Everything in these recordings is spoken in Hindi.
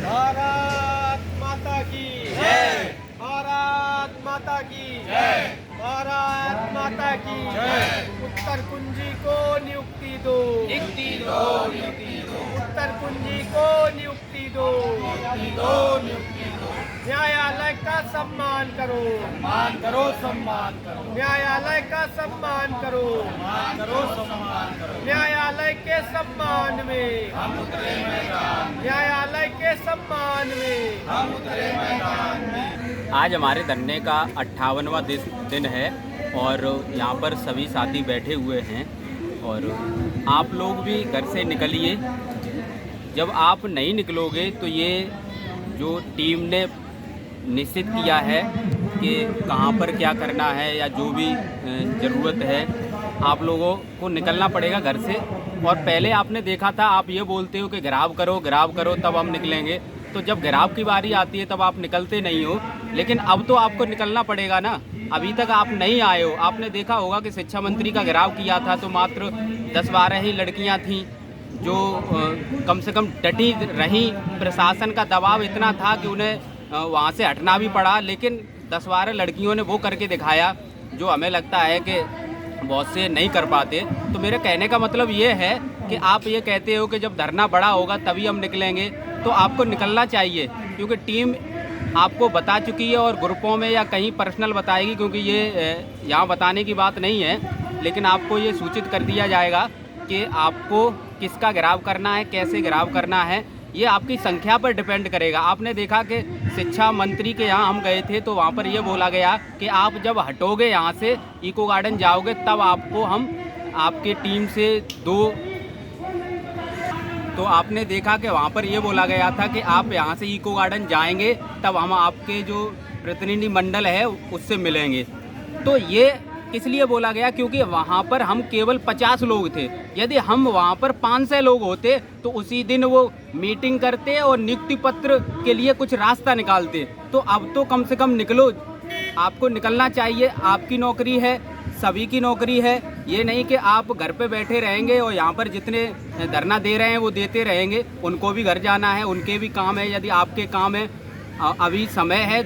भारत माता की जय। भारत माता की जय। भारत माता की जय। उत्तर कुंजी को नियुक्ति दो, नियुक्ति दो, नियुक्ति दो। उत्तर कुंजी को नियुक्ति दो, नियुक्ति दो, नियुक्ति दो। न्यायालय का सम्मान करो, सम्मान करो, सम्मान करो। न्यायालय का सम्मान करो, सम्मान करो, सम्मान करो। न्यायालय के सम्मान में हम उतरे मैदान, न्यायालय के सम्मान में हम उतरे मैदान में। आज हमारे धरने का 58वां दिन है और यहाँ पर सभी साथी बैठे हुए हैं और आप लोग भी घर से निकलिए। जब आप नहीं निकलोगे तो ये जो टीम ने निश्चित किया है कि कहाँ पर क्या करना है या जो भी ज़रूरत है आप लोगों को निकलना पड़ेगा घर से। और पहले आपने देखा था, आप ये बोलते हो कि घेराव करो तब हम निकलेंगे, तो जब घेराव की बारी आती है तब आप निकलते नहीं हो। लेकिन अब तो आपको निकलना पड़ेगा ना। अभी तक आप नहीं आए हो। आपने देखा होगा कि शिक्षा मंत्री का घेराव किया था तो मात्र 10-12 ही लड़कियां थीं जो कम से कम डटी रहीं। प्रशासन का दबाव इतना था कि उन्हें वहाँ से हटना भी पड़ा, लेकिन 10-12 लड़कियों ने वो करके दिखाया जो हमें लगता है कि बहुत से नहीं कर पाते। तो मेरे कहने का मतलब ये है कि आप ये कहते हो कि जब धरना बड़ा होगा तभी हम निकलेंगे, तो आपको निकलना चाहिए क्योंकि टीम आपको बता चुकी है और ग्रुपों में या कहीं पर्सनल बताएगी, क्योंकि ये यहाँ बताने की बात नहीं है। लेकिन आपको ये सूचित कर दिया जाएगा कि आपको किसका घेराव करना है, कैसे घेराव करना है, ये आपकी संख्या पर डिपेंड करेगा। आपने देखा कि शिक्षा मंत्री के यहाँ हम गए थे तो वहाँ पर ये बोला गया कि आप जब हटोगे यहाँ से इको गार्डन जाओगे तब आपको हम आपके टीम से तो आपने देखा कि वहाँ पर ये बोला गया था कि आप यहाँ से इको गार्डन जाएंगे तब हम आपके जो प्रतिनिधि मंडल है उससे मिलेंगे। तो ये किस लिए बोला गया, क्योंकि वहाँ पर हम केवल 50 लोग थे। यदि हम वहाँ पर 500 लोग होते तो उसी दिन वो मीटिंग करते और नियुक्ति पत्र के लिए कुछ रास्ता निकालते। तो अब तो कम से कम निकलो, आपको निकलना चाहिए। आपकी नौकरी है, सभी की नौकरी है। ये नहीं कि आप घर पे बैठे रहेंगे और यहाँ पर जितने धरना दे रहे हैं वो देते रहेंगे। उनको भी घर जाना है, उनके भी काम है। यदि आपके काम है, अभी समय है,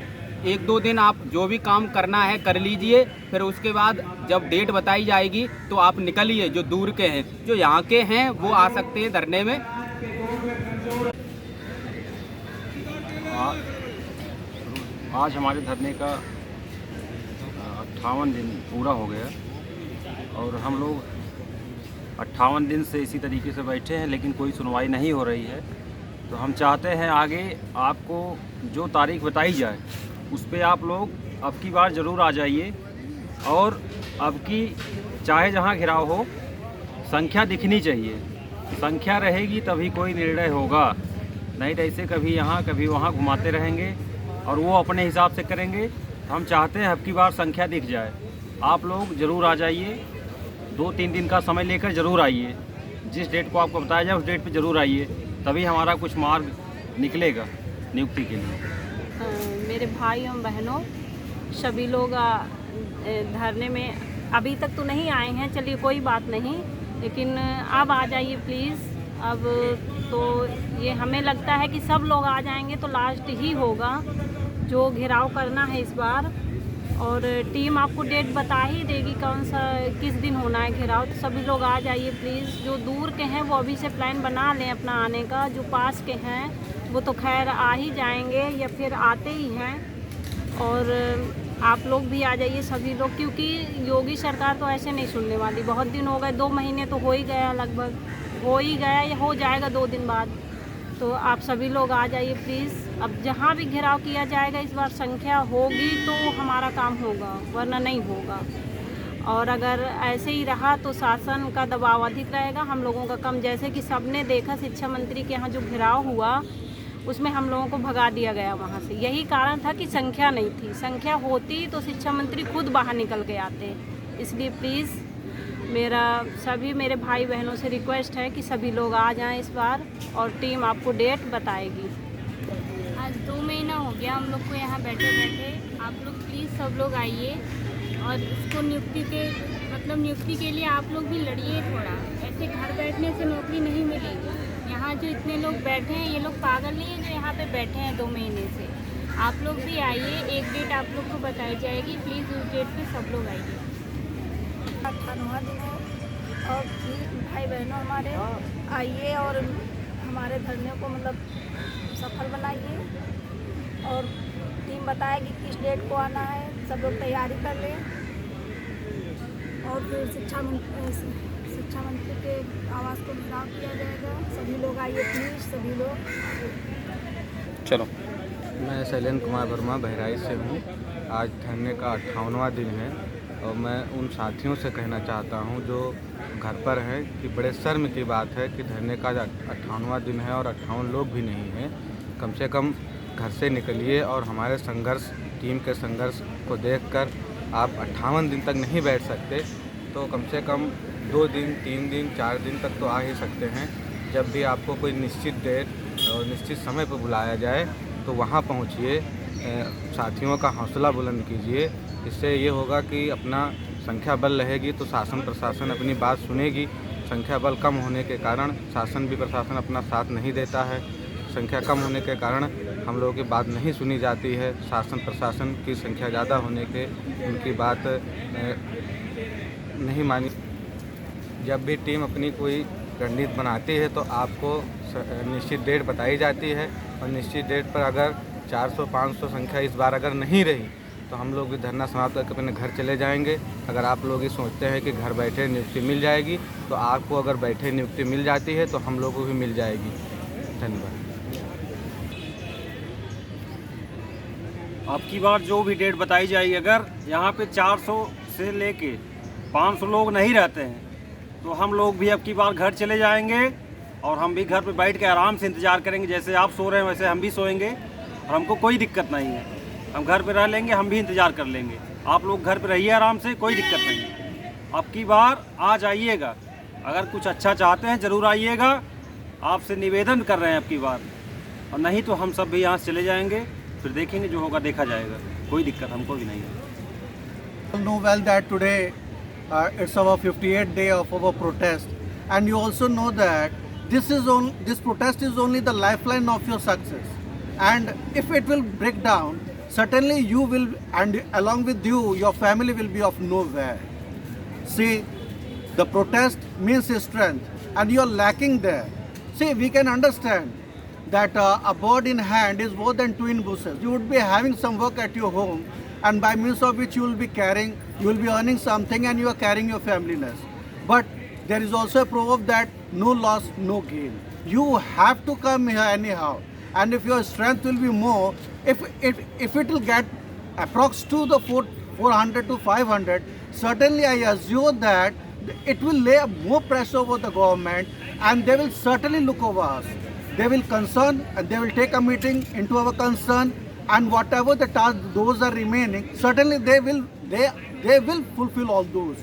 1-2 दिन आप जो भी काम करना है कर लीजिए। फिर उसके बाद जब डेट बताई जाएगी तो आप निकलिए। जो दूर के हैं, जो यहाँ के हैं वो आ सकते हैं धरने में। आज हमारे धरने का 58 दिन पूरा हो गया और हम लोग 58 दिन से इसी तरीके से बैठे हैं, लेकिन कोई सुनवाई नहीं हो रही है। तो हम चाहते हैं आगे आपको जो तारीख बताई जाए उस पर आप लोग अब की बार ज़रूर आ जाइए। और अब की चाहे जहाँ घेराव हो, संख्या दिखनी चाहिए। संख्या रहेगी तभी कोई निर्णय होगा, नहीं तो ऐसे कभी यहाँ कभी वहाँ घुमाते रहेंगे और वो अपने हिसाब से करेंगे। तो हम चाहते हैं अब की बार संख्या दिख जाए। आप लोग ज़रूर आ जाइए, 2-3 दिन का समय लेकर ज़रूर आइए। जिस डेट को आपको बताया जाए उस डेट पे ज़रूर आइए, तभी हमारा कुछ मार्ग निकलेगा नियुक्ति के लिए। मेरे भाई एवं बहनों, सभी लोग धरने में अभी तक तो नहीं आए हैं, चलिए कोई बात नहीं, लेकिन अब आ जाइए प्लीज़। अब तो ये हमें लगता है कि सब लोग आ जाएंगे तो लास्ट ही होगा जो घेराव करना है इस बार। और टीम आपको डेट बता ही देगी कौन सा किस दिन होना है घेराव। तो सभी लोग आ जाइए प्लीज़। जो दूर के हैं वो अभी से प्लान बना लें अपना आने का। जो पास के हैं वो तो खैर आ ही जाएंगे या फिर आते ही हैं। और आप लोग भी आ जाइए सभी लोग, क्योंकि योगी सरकार तो ऐसे नहीं सुनने वाली। बहुत दिन हो गए, 2 महीने तो हो ही गया, लगभग हो ही गया या हो जाएगा 2 दिन बाद। तो आप सभी लोग आ जाइए प्लीज़। अब जहाँ भी घेराव किया जाएगा इस बार संख्या होगी तो हमारा काम होगा, वरना नहीं होगा। और अगर ऐसे ही रहा तो शासन का दबाव अधिक रहेगा, हम लोगों का कम। जैसे कि सबने देखा शिक्षा मंत्री के यहाँ जो घेराव हुआ उसमें हम लोगों को भगा दिया गया वहाँ से। यही कारण था कि संख्या नहीं थी। संख्या होती तो शिक्षा मंत्री खुद बाहर निकल के आते। इसलिए प्लीज़ मेरा सभी मेरे भाई बहनों से रिक्वेस्ट है कि सभी लोग आ जाएं इस बार, और टीम आपको डेट बताएगी। आज 2 महीना हो गया हम लोग को यहाँ बैठे बैठे। आप लोग प्लीज़ सब लोग आइए और इसको नियुक्ति के लिए आप लोग भी लड़िए थोड़ा। ऐसे घर बैठने से नौकरी नहीं मिलेगी। यहाँ यहाँ जो इतने लोग बैठे हैं ये लोग पागल नहीं है जो यहाँ पे बैठे हैं 2 महीने से। आप लोग भी आइए, एक डेट आप लोग को बताई जाएगी, प्लीज़ उस डेट पे सब लोग आइए। 98वां दिन है और भाई बहनों हमारे आइए और हमारे धरने को मतलब सफल बनाइए और टीम बताएगी किस डेट को आना है, सब लोग तैयारी कर लें और फिर शिक्षा मंत्री के आवास को घेराव किया जाएगा। सभी लोग आइए प्लीज़, सभी लोग। चलो। मैं शैलेंद्र कुमार वर्मा बहराइच से हूँ। आज धरने का 58वां दिन है और मैं उन साथियों से कहना चाहता हूँ जो घर पर हैं कि बड़े शर्म की बात है कि धरने का 58वां दिन है और 58 लोग भी नहीं हैं। कम से कम घर से निकलिए और हमारे संघर्ष, टीम के संघर्ष को देखकर आप 58 दिन तक नहीं बैठ सकते तो कम से कम 2 दिन, 3 दिन, 4 दिन तक तो आ ही सकते हैं। जब भी आपको कोई निश्चित डेट और निश्चित समय पर बुलाया जाए तो वहाँ पहुँचिए, साथियों का हौसला बुलंद कीजिए। इससे ये होगा कि अपना संख्या बल रहेगी तो शासन प्रशासन अपनी बात सुनेगी। संख्या बल कम होने के कारण शासन भी प्रशासन अपना साथ नहीं देता है। संख्या कम होने के कारण हम लोगों की बात नहीं सुनी जाती है। शासन प्रशासन की संख्या ज़्यादा होने के उनकी बात नहीं मानी। जब भी टीम अपनी कोई रणनीति बनाती है तो आपको निश्चित डेट बताई जाती है और निश्चित डेट पर अगर 400-500 संख्या इस बार अगर नहीं रही तो हम लोग भी धरना समाप्त करके अपने घर चले जाएंगे। अगर आप लोग ये सोचते हैं कि घर बैठे नियुक्ति मिल जाएगी तो आपको अगर बैठे नियुक्ति मिल जाती है तो हम लोगों को भी मिल जाएगी। धन्यवाद। अब की बार जो भी डेट बताई जाएगी, अगर यहाँ पे 400 से लेके 500 लोग नहीं रहते हैं तो हम लोग भी अब की बार घर चले जाएंगे और हम भी घर पे बैठ के आराम से इंतज़ार करेंगे। जैसे आप सो रहे हैं वैसे हम भी सोएंगे और हमको कोई दिक्कत नहीं है। हम घर पे रह लेंगे, हम भी इंतज़ार कर लेंगे। आप लोग घर पे रहिए आराम से, कोई दिक्कत नहीं है। अब की बार आ जाइएगा, अगर कुछ अच्छा चाहते हैं ज़रूर आइएगा। आपसे निवेदन कर रहे हैं अब की बार, और नहीं तो हम सब भी यहाँ से चले जाएंगे। फिर देखेंगे, जो होगा देखा जाएगा। कोई दिक्कत हमको भी नहीं है। Know well that today it's our 58th day of our protest, and you also know that this protest is only the lifeline of your success. And if it will break down, certainly you will, and along with you, your family will be of nowhere. See, the protest means strength, and you are lacking there. See, we can understand that a bird in hand is more than two in bushes. You would be having some work at your home, and by means of which you will be carrying, you will be earning something, and you are carrying your familiness. But there is also a proverb that no loss, no gain. You have to come here anyhow, and if your strength will be more, if it will get approx to the 400 to 500, certainly I assume that it will lay more pressure over the government, and they will certainly look over us. They will concern, and they will take a meeting into our concern, and whatever the tasks those are remaining, certainly they will fulfill all those.